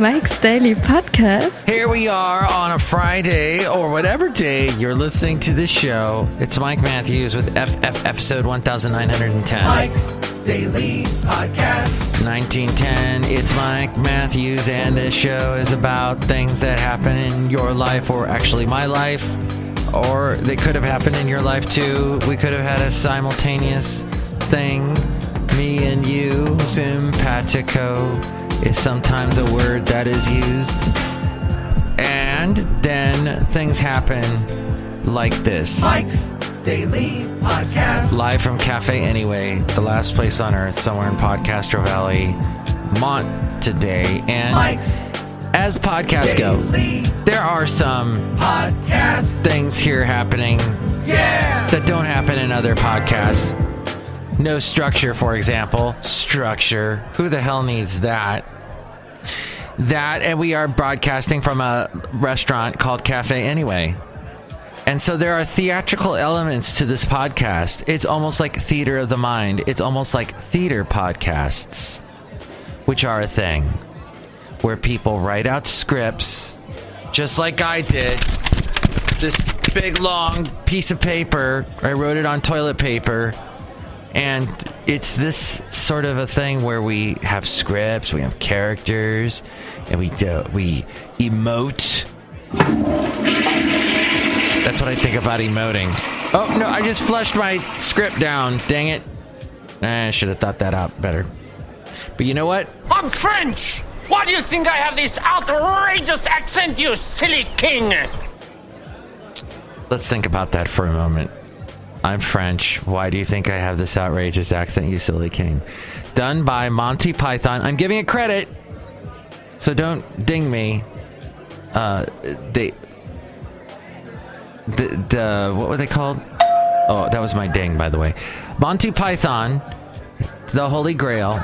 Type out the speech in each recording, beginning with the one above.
Mike's Daily Podcast. Here we are on a Friday or whatever day you're listening to this show. It's Mike Matthews with episode 1910. Mike's Daily Podcast 1910. It's Mike Matthews, and this show is about things that happen in your life, or actually my life, or they could have happened in your life too. We could have had a simultaneous thing. Me and you, simpatico is sometimes a word that is used. And then things happen like this. Mike's Daily Podcast. Live from Cafe Anyway, the last place on earth, somewhere in Podcastro Valley, Mont today. And Mike's as podcasts go, there are some podcast things here happening that don't happen in other podcasts. No structure, for example. Structure. Who the hell needs that? And we are broadcasting from a restaurant called Cafe Anyway. And so there are theatrical elements to this podcast. It's almost like theater of the mind. It's almost like theater podcasts, which are a thing, where people write out scripts, just like I did. This big, long piece of paper. I wrote it on toilet paper. And it's this sort of a thing where we have scripts, we have characters, and we emote. That's what I think about emoting. Oh, no, I just flushed my script down. Dang it. I should have thought that out better. But you know what? I'm French! Why do you think I have this outrageous accent, you silly king? Let's think about that for a moment. I'm French. Why do you think I have this outrageous accent, you silly king? Done by Monty Python. I'm giving it credit, so don't ding me. What were they called? Oh, that was my ding, by the way. Monty Python, The Holy Grail,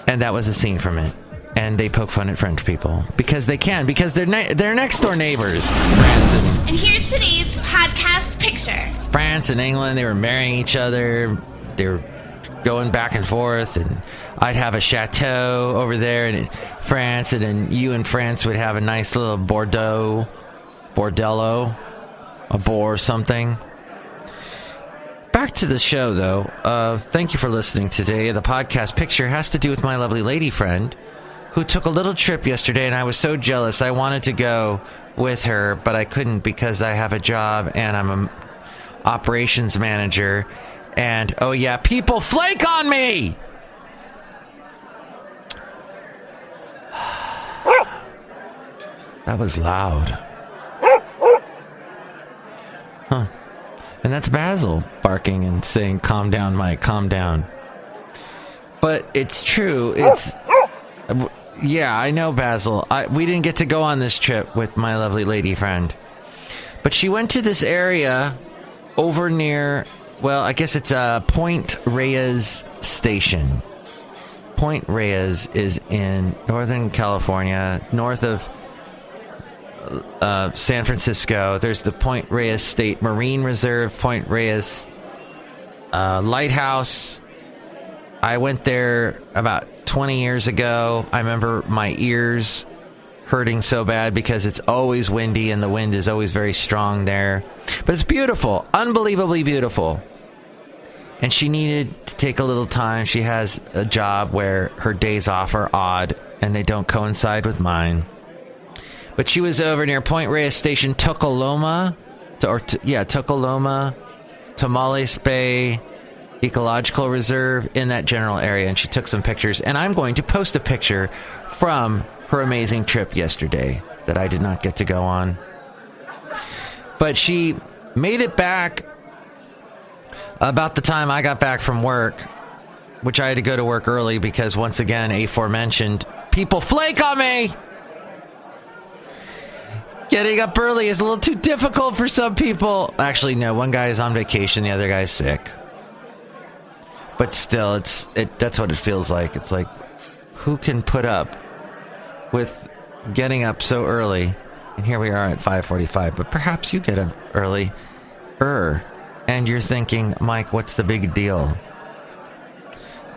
and that was a scene from it. And they poke fun at French people because they can, because they're next door neighbors. France and here's today's podcast picture. France and England, they were marrying each other. They were going back and forth, and I'd have a chateau over there in France, and then you in France would have a nice little bordello, a boar something. Back to the show, though. Thank you for listening today. The podcast picture has to do with my lovely lady friend, who took a little trip yesterday, and I was so jealous. I wanted to go with her, but I couldn't because I have a job and I'm an operations manager. And, oh yeah, people flake on me! That was loud. Huh. And that's Basil barking and saying, calm down, Mike, calm down. But it's true. Yeah, I know, Basil. We didn't get to go on this trip with my lovely lady friend. But she went to this area over near, well, I guess it's Point Reyes Station. Point Reyes is in Northern California, north of San Francisco. There's the Point Reyes State Marine Reserve, Point Reyes Lighthouse. I went there about 20 years ago. I remember my ears hurting so bad because it's always windy and the wind is always very strong there. But it's beautiful, unbelievably beautiful. And she needed to take a little time. She has a job where her days off are odd and they don't coincide with mine. But she was over near Point Reyes Station, Tucoloma, Tamales Bay Ecological Reserve, in that general area, and she took some pictures, and I'm going to post a picture from her amazing trip yesterday that I did not get to go on. But she made it back about the time I got back from work, which I had to go to work early because, once again, aforementioned, people flake on me! Getting up early is a little too difficult for some people. Actually, no, one guy is on vacation, the other guy's sick. But still, that's what it feels like. It's like, who can put up with getting up so early? And here we are at 5:45. But perhaps you get up early, and you're thinking, Mike, what's the big deal?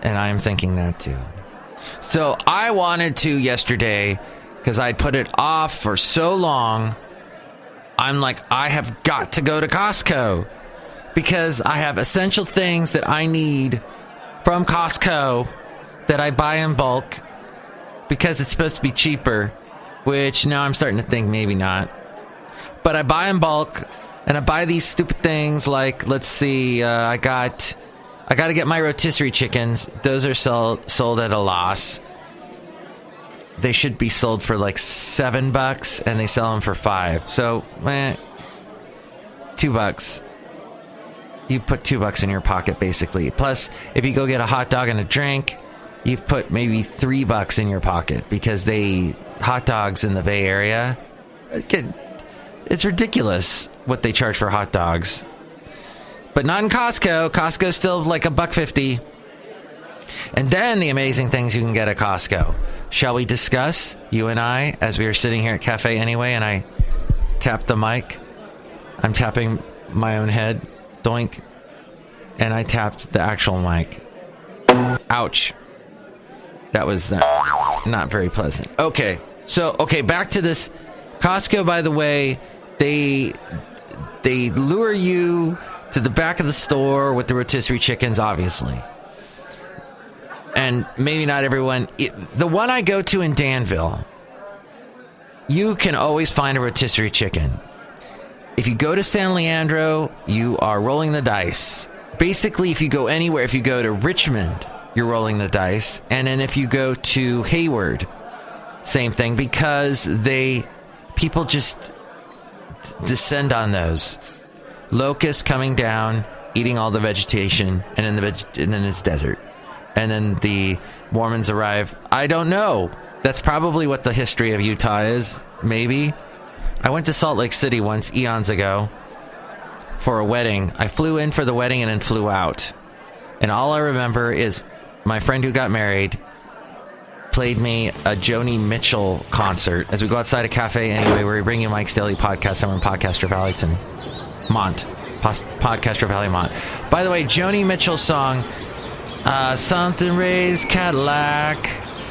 And I'm thinking that too. So I wanted to yesterday, because I'd put it off for so long. I'm like, I have got to go to Costco because I have essential things that I need from Costco that I buy in bulk because it's supposed to be cheaper, which now I'm starting to think maybe not. But I buy in bulk, and I buy these stupid things like, let's see, I got to get my rotisserie chickens. Those are sold at a loss. They should be sold for like $7, and they sell them for $5. So, $2. You put $2 in your pocket, basically. Plus, if you go get a hot dog and a drink, you've put maybe $3 in your pocket because hot dogs in the Bay Area, it's ridiculous what they charge for hot dogs. But not in Costco. Costco's still like $1.50. And then the amazing things you can get at Costco. Shall we discuss, you and I, as we were sitting here at Cafe Anyway, and I tapped the mic. I'm tapping my own head. Doink. And I tapped the actual mic. Ouch. That was not very pleasant. Okay. So, back to this. Costco, by the way, they lure you to the back of the store with the rotisserie chickens, obviously. And maybe not everyone. The one I go to in Danville, you can always find a rotisserie chicken. If you go to San Leandro, you are rolling the dice. Basically, if you go anywhere, if you go to Richmond, you're rolling the dice. And then if you go to Hayward, same thing, because people just descend on those. Locusts coming down, eating all the vegetation, and then it's desert. And then the Mormons arrive. I don't know. That's probably what the history of Utah is, maybe. I went to Salt Lake City once, eons ago, for a wedding. I flew in for the wedding and then flew out. And all I remember is my friend who got married played me a Joni Mitchell concert as we go outside a cafe anyway, where we bring you Mike's Daily Podcast. I'm in Podcaster Valleyton. Podcaster Valley Mont. By the way, Joni Mitchell's song, Something Raised Cadillac.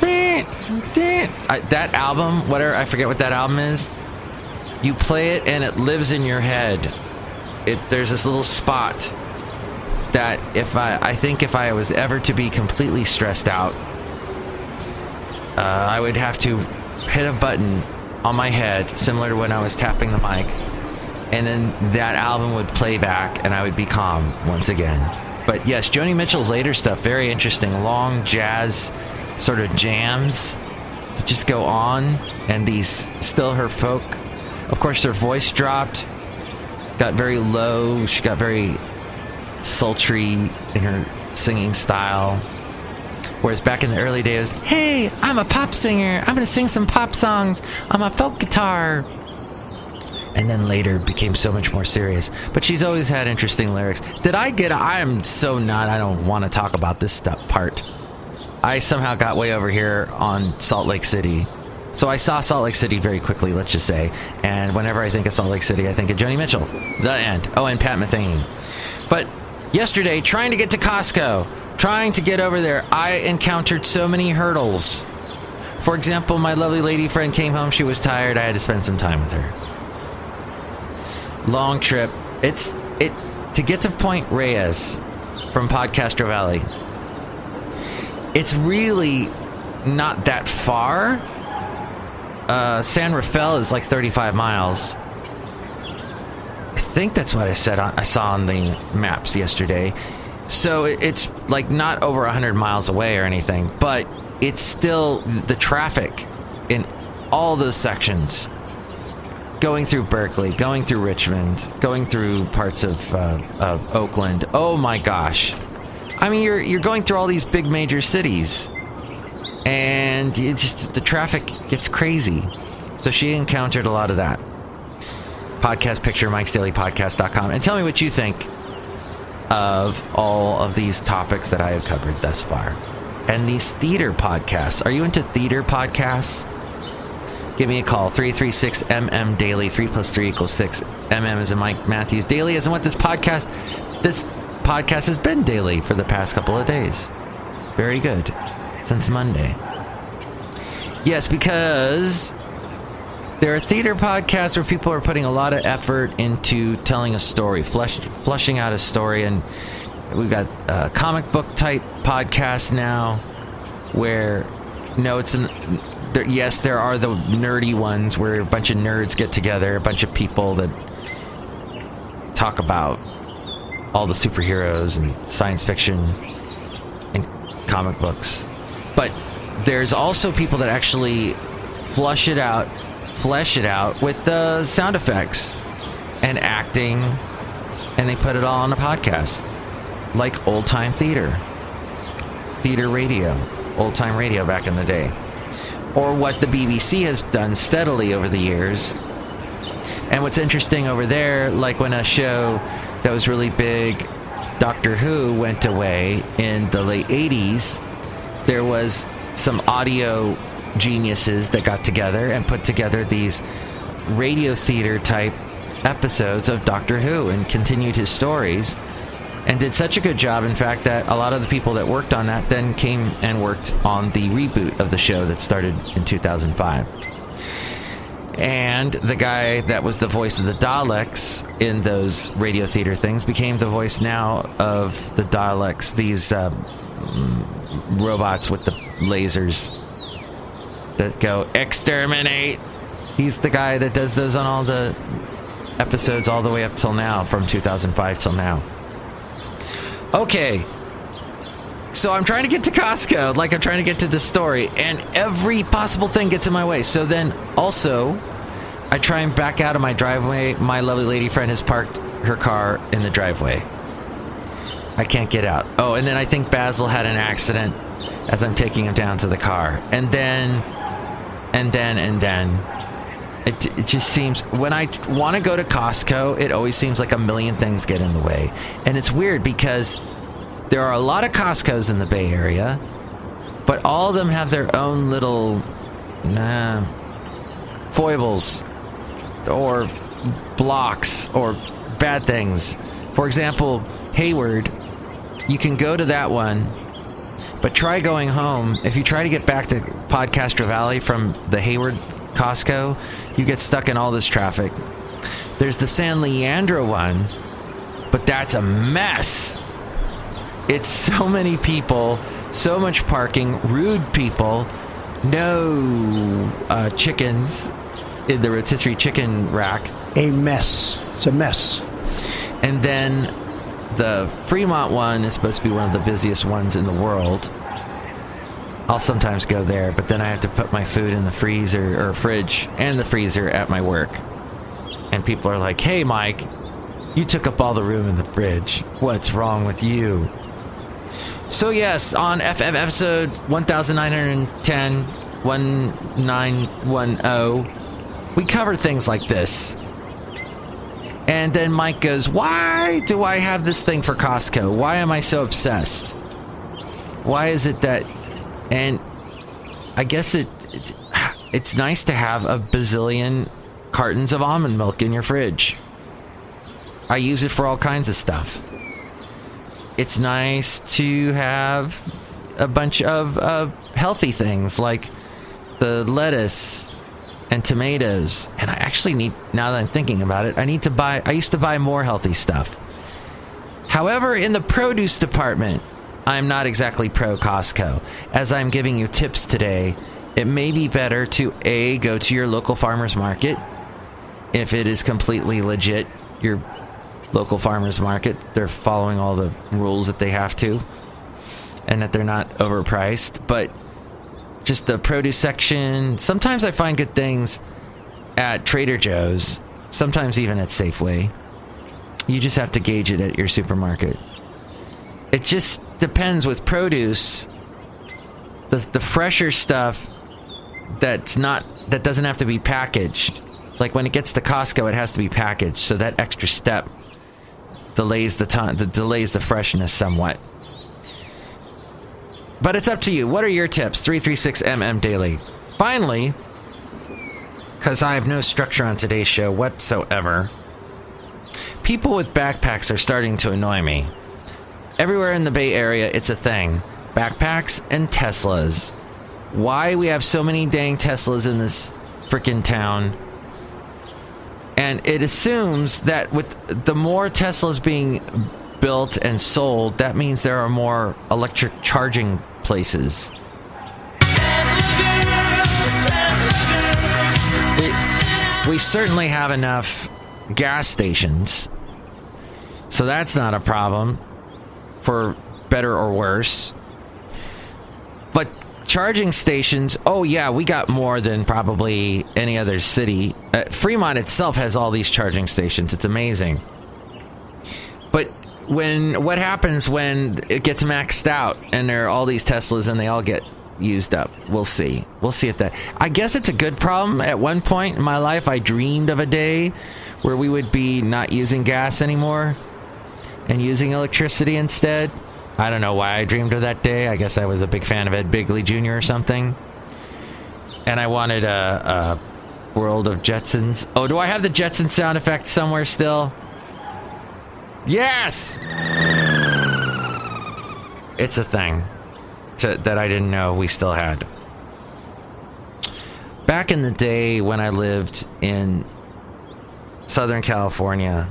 That album, whatever, I forget what that album is. You play it and it lives in your head. There's this little spot that I think if I was ever to be completely stressed out, I would have to hit a button on my head, similar to when I was tapping the mic, and then that album would play back and I would be calm once again. But yes, Joni Mitchell's later stuff, very interesting. Long jazz sort of jams that just go on, and these still her folk. Of course, her voice dropped, got very low. She got very sultry in her singing style. Whereas back in the early days, hey, I'm a pop singer. I'm going to sing some pop songs on my folk guitar. And then later became so much more serious. But she's always had interesting lyrics. I don't want to talk about this part. I somehow got way over here on Salt Lake City. So I saw Salt Lake City very quickly, let's just say. And whenever I think of Salt Lake City, I think of Joni Mitchell. The end. Oh, and Pat Metheny. But yesterday, trying to get to Costco, trying to get over there, I encountered so many hurdles. For example, my lovely lady friend came home. She was tired. I had to spend some time with her. Long trip. To get to Point Reyes from Podcaster Valley. It's really not that far. San Rafael is like 35 miles. I think that's what I saw on the maps yesterday. So it's like not over 100 miles away or anything, but it's still the traffic in all those sections. Going through Berkeley, going through Richmond, going through parts of Oakland. Oh my gosh. I mean, you're going through all these big major cities. And the traffic gets crazy. So she encountered a lot of that. Podcast picture, MikesDailyPodcast.com. And tell me what you think of all of these topics that I have covered thus far. And these theater podcasts. Are you into theater podcasts? Give me a call, 336-MM-DAILY, 3 + 3 = 6. MM is in Mike Matthews. Daily isn't what this podcast has been daily for the past couple of days. Very good. since Monday. Yes, because there are theater podcasts where people are putting a lot of effort into telling a story, flushing out a story, and we've got comic book type podcasts now where, yes, there are the nerdy ones where a bunch of nerds get together, a bunch of people that talk about all the superheroes and science fiction and comic books. But there's also people that actually flesh it out with the sound effects and acting, and they put it all on a podcast, like old-time theater radio, old-time radio back in the day, or what the BBC has done steadily over the years. And what's interesting over there, like when a show that was really big, Doctor Who, went away in the late 80s, there was some audio geniuses that got together and put together these radio theater type episodes of Doctor Who and continued his stories, and did such a good job, in fact, that a lot of the people that worked on that then came and worked on the reboot of the show that started in 2005. And the guy that was the voice of the Daleks in those radio theater things became the voice now of the Daleks, these robots with the lasers that go exterminate. He's the guy that does those on all the episodes all the way up till now, from 2005 till now. Okay, so I'm trying to get to Costco, like I'm trying to get to the story, and every possible thing gets in my way. So then also, I try and back out of my driveway. My lovely lady friend has parked her car in the driveway. I can't get out. Oh, and then I think Basil had an accident as I'm taking him down to the car. And then it just seems, when I want to go to Costco, it always seems like a million things get in the way. And it's weird because there are a lot of Costcos in the Bay Area, but all of them have their own little foibles or blocks or bad things. For example, Hayward, you can go to that one, but try going home. If you try to get back to Podcastro Valley from the Hayward Costco, you get stuck in all this traffic. There's the San Leandro one, but that's a mess. It's so many people, so much parking, rude people, no chickens in the rotisserie chicken rack. A mess. It's a mess. And then the Fremont one is supposed to be one of the busiest ones in the world. I'll sometimes go there, but then I have to put my food in the freezer or fridge and the freezer at my work. And people are like, "Hey, Mike, you took up all the room in the fridge. What's wrong with you?" So yes, on FM episode 1910, 1910, we cover things like this. And then Mike goes, "Why do I have this thing for Costco? Why am I so obsessed? Why is it that..." And I guess it's nice to have a bazillion cartons of almond milk in your fridge. I use it for all kinds of stuff. It's nice to have a bunch of healthy things like the lettuce and tomatoes. And I actually need, now that I'm thinking about it, I used to buy more healthy stuff. However, in the produce department, I'm not exactly pro Costco. As I'm giving you tips today, it may be better to go to your local farmer's market. If it is completely legit, your local farmer's market, they're following all the rules that they have to, and that they're not overpriced. But just the produce section, sometimes I find good things at Trader Joe's, sometimes even at Safeway. You just have to gauge it at your supermarket. It just depends with produce. The fresher stuff that doesn't have to be packaged. Like when it gets to Costco, it has to be packaged, so that extra step delays the freshness somewhat. But it's up to you. What are your tips? 336MM Daily. Finally, because I have no structure on today's show whatsoever, people with backpacks are starting to annoy me. Everywhere in the Bay Area, it's a thing. backpacks and Teslas. Why we have so many dang Teslas in this freaking town. And it assumes that with the more Teslas being built and sold, that means there are more electric charging places. We certainly have enough gas stations, so that's not a problem, for better or worse. But charging stations, oh yeah, we got more than probably any other city. Fremont itself has all these charging stations. It's amazing. But what happens when it gets maxed out and there are all these Teslas and they all get used up? We'll see. We'll see if that... I guess it's a good problem. At one point in my life, I dreamed of a day where we would be not using gas anymore and using electricity instead. I don't know why I dreamed of that day. I guess I was a big fan of Ed Begley Jr. or something. And I wanted a World of Jetsons. Oh, do I have the Jetsons sound effect somewhere still? Yes! It's a thing that I didn't know we still had. Back in the day when I lived in Southern California,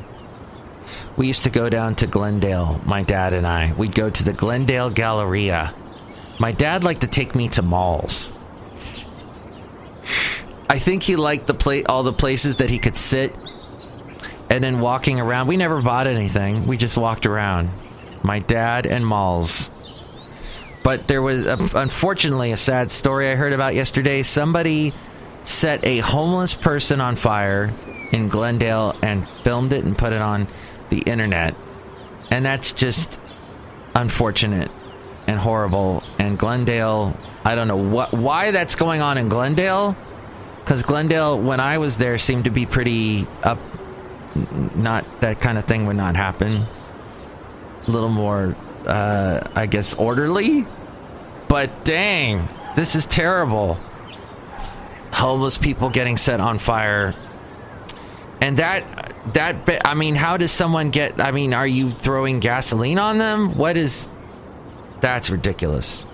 we used to go down to Glendale, my dad and I. We'd go to the Glendale Galleria. My dad liked to take me to malls. I think he liked all the places that he could sit and then walking around. We never bought anything. We just walked around. My dad and malls. But there was, unfortunately, a sad story I heard about yesterday. Somebody set a homeless person on fire in Glendale and filmed it and put it on the internet. And that's just unfortunate and horrible. And Glendale, I don't know why that's going on in Glendale. Because Glendale, when I was there, seemed to be pretty up. Not that kind of thing would not happen. A little more, I guess, orderly. But dang, this is terrible. Homeless people getting set on fire. And I mean, how does someone get, I mean, are you throwing gasoline on them? That's ridiculous.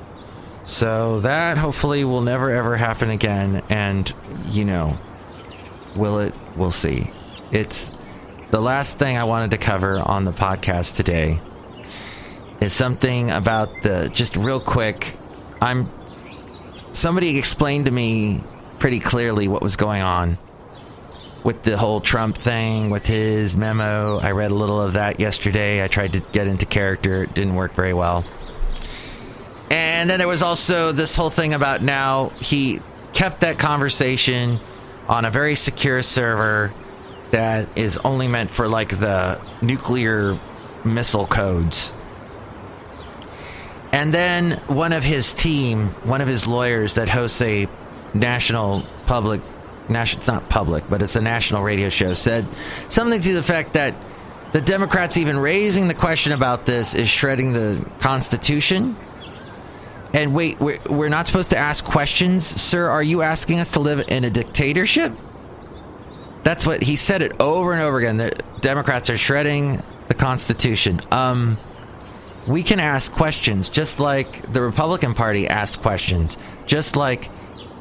So that hopefully will never ever happen again. And, will it? We'll see. It's the last thing I wanted to cover on the podcast today is something about just real quick. Somebody explained to me pretty clearly what was going on with the whole Trump thing, with his memo. I read a little of that yesterday. I tried to get into character. It didn't work very well. And then there was also this whole thing about now he kept that conversation on a very secure server that is only meant for like the nuclear missile codes. And then one of his lawyers that hosts a it's not public, but it's a national radio show, said something to the fact that the Democrats even raising the question about this is shredding the Constitution. And wait, we're not supposed to ask questions? Sir, are you asking us to live in a dictatorship? That's what he said it over and over again. The Democrats are shredding the Constitution. We can ask questions just like the Republican Party asked questions. Just like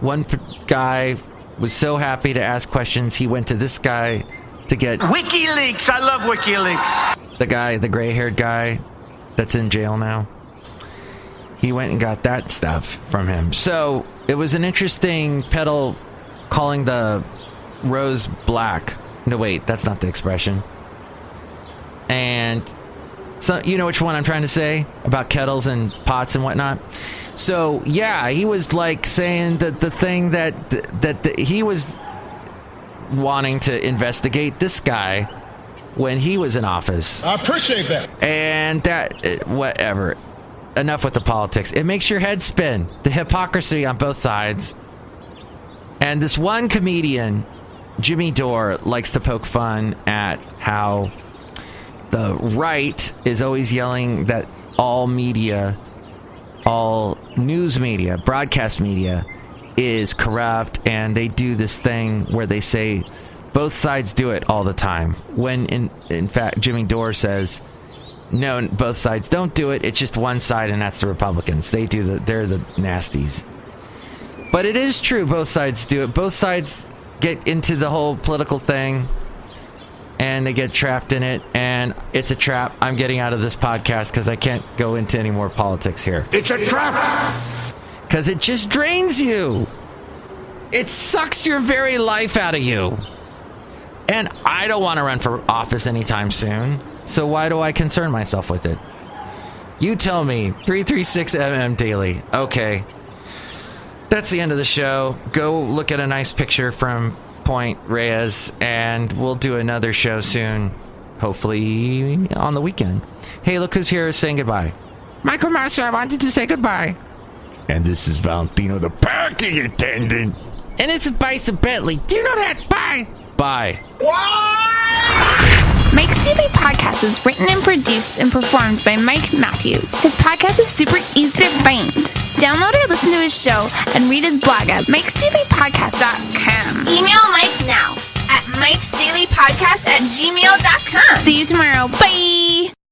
one guy was so happy to ask questions, he went to this guy to get... WikiLeaks! I love WikiLeaks! The gray-haired guy that's in jail now. He went and got that stuff from him. So it was an interesting pedal calling the rose black. No, wait, that's not the expression. And so you know which one I'm trying to say about kettles and pots and whatnot. So yeah, he was like saying that the thing that he was wanting to investigate this guy when he was in office. I appreciate that. And that whatever. Enough with the politics. It makes your head spin. The hypocrisy on both sides. And this one comedian, Jimmy Dore, likes to poke fun at how the right is always yelling that all media, all news media, broadcast media is corrupt, and they do this thing where they say both sides do it all the time. When in fact Jimmy Dore says No, both sides don't do it. It's just one side, and that's the Republicans. They're the nasties. But it is true, both sides do it. Both sides get into the whole political thing, and they get trapped in it, and it's a trap. I'm getting out of this podcast because I can't go into any more politics here. It's a trap! Because it just drains you. It sucks your very life out of you. And I don't want to run for office anytime soon. So why do I concern myself with it? You tell me. 336MM Daily. Okay. That's the end of the show. Go look at a nice picture from Point Reyes, and we'll do another show soon. Hopefully on the weekend. Hey, look who's here saying goodbye. Michael Master, I wanted to say goodbye. And this is Valentino, the parking attendant. And it's Bison Bentley. Do you know that? Bye. Bye. Mike's Daily Podcast is written and produced and performed by Mike Matthews. His podcast is super easy to find. Download or listen to his show and read his blog at MikesDailyPodcast.com. Email Mike now at MikesDailyPodcast@gmail.com. See you tomorrow. Bye.